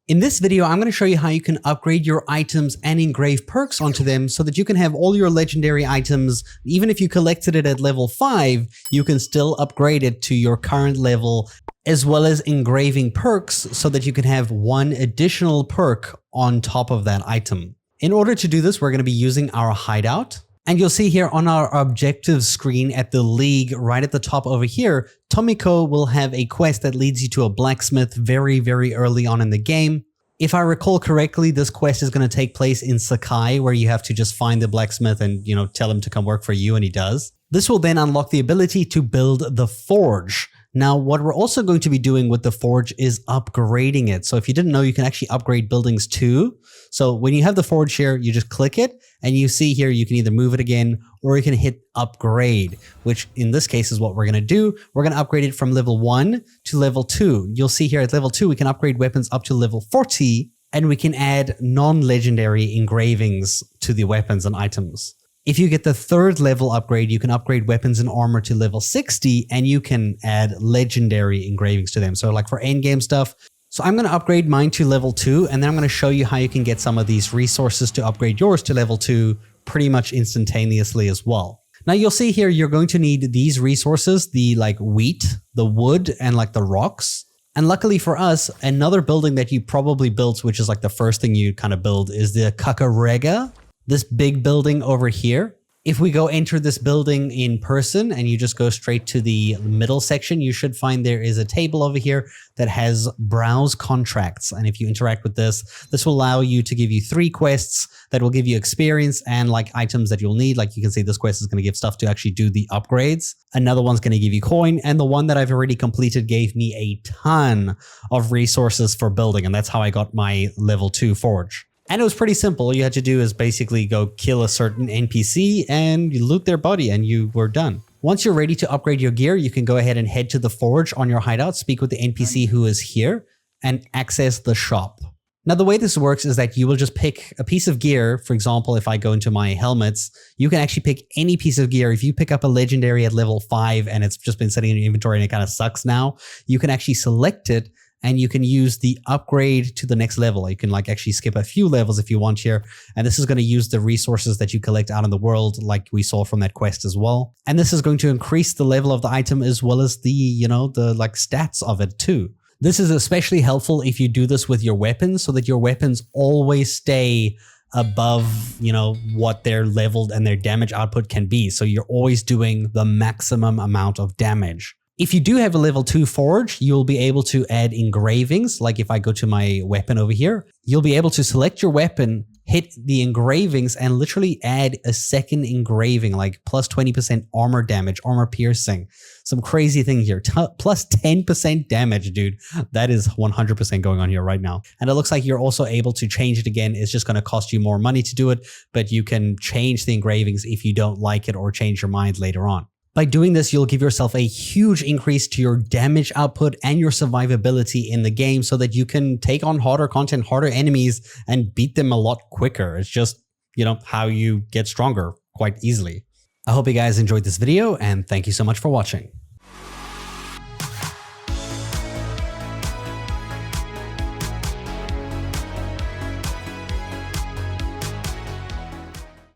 In this video, I'm going to show you how you can upgrade your items and engrave perks onto them so that you can have all your legendary items. Even if you collected it at level 5, you can still upgrade it to your current level, as well as engraving perks so that you can have one additional perk on top of that item. In order to do this, we're going to be using our hideout. And you'll see here on our objectives screen at the league, right at the top over here, Tomiko will have a quest that leads you to a blacksmith very, very early on in the game. If I recall correctly, this quest is going to take place in Sakai, where you have to just find the blacksmith and, tell him to come work for you, and he does. This will then unlock the ability to build the forge. Now, what we're also going to be doing with the forge is upgrading it. So if you didn't know, you can actually upgrade buildings too. So when you have the forge here, you just click it and you see here, you can either move it again or you can hit upgrade, which in this case is what we're going to do. We're going to upgrade it from level 1 to level 2. You'll see here at level 2, we can upgrade weapons up to level 40 and we can add non-legendary engravings to the weapons and items. If you get the 3rd level upgrade, you can upgrade weapons and armor to level 60 and you can add legendary engravings to them. So like for endgame stuff. So I'm going to upgrade mine to level 2 and then I'm going to show you how you can get some of these resources to upgrade yours to level 2 pretty much instantaneously as well. Now you'll see here, you're going to need these resources, the wheat, the wood, and the rocks. And luckily for us, another building that you probably built, which is the first thing you kind of build, is the Kakarega. This big building over here. If we go enter this building in person and you just go straight to the middle section, you should find there is a table over here that has browse contracts. And if you interact with this, this will allow you to give you 3 quests that will give you experience and items that you'll need. Like you can see this quest is going to give stuff to actually do the upgrades. Another one's going to give you coin. And the one that I've already completed gave me a ton of resources for building. And that's how I got my level 2 forge. And it was pretty simple. All you had to do is basically go kill a certain NPC and you loot their body and you were done. Once you're ready to upgrade your gear, you can go ahead and head to the forge on your hideout, speak with the NPC who is here, and access the shop. Now, the way this works is that you will just pick a piece of gear. For example, if I go into my helmets, you can actually pick any piece of gear. If you pick up a legendary at level 5 and it's just been sitting in your inventory and it kind of sucks now, you can actually select it and you can use the upgrade to the next level. You can actually skip a few levels if you want here. And this is going to use the resources that you collect out in the world, like we saw from that quest as well. And this is going to increase the level of the item as well as the, the stats of it too. This is especially helpful if you do this with your weapons so that your weapons always stay above, what their leveled and their damage output can be. So you're always doing the maximum amount of damage. If you do have a level 2 forge, you'll be able to add engravings. Like if I go to my weapon over here, you'll be able to select your weapon, hit the engravings, and literally add a second engraving, plus 20% armor damage, armor piercing. Some crazy thing here. Plus 10% damage, dude. That is 100% going on here right now. And it looks like you're also able to change it again. It's just going to cost you more money to do it, but you can change the engravings if you don't like it or change your mind later on. By doing this, you'll give yourself a huge increase to your damage output and your survivability in the game so that you can take on harder content, harder enemies, and beat them a lot quicker. It's just, how you get stronger quite easily. I hope you guys enjoyed this video, and thank you so much for watching.